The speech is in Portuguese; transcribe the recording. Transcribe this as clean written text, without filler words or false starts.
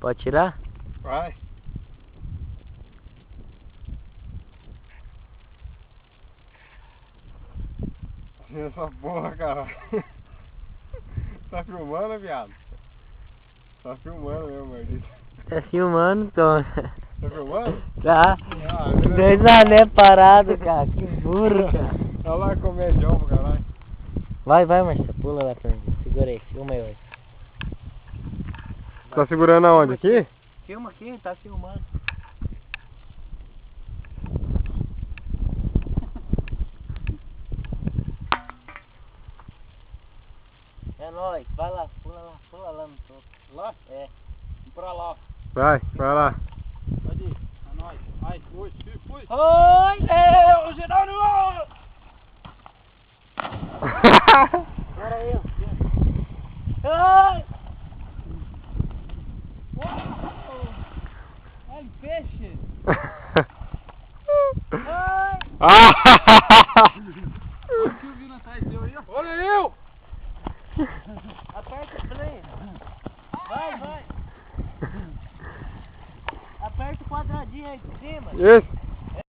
Pode tirar? Vai. Essa porra, cara. Tá filmando, viado? Tá filmando mesmo, maldito. Tá filmando, Tom. Tá filmando? Tá. Ah, Dois ané parados, cara. Que burro, cara. Olha lá comedião pro caralho. Vai, Marcia. Pula lá pra mim. Segura aí. Filma aí, hoje. Tá segurando aonde? Aqui? Filma aqui, tá filmando. É nóis, vai lá, pula lá no topo. Lá? É. Vamos pra lá. Vai lá. Pode ir. É nóis. Vai, fui. Oi, Meu, Geraldo! Agora eu. Ai! Ai, peixe! Ai! Olha o que eu vi atrás teu aí, ó. Olha eu! Aperta o play. Vai. Aperta o quadradinho aí de cima. Esse?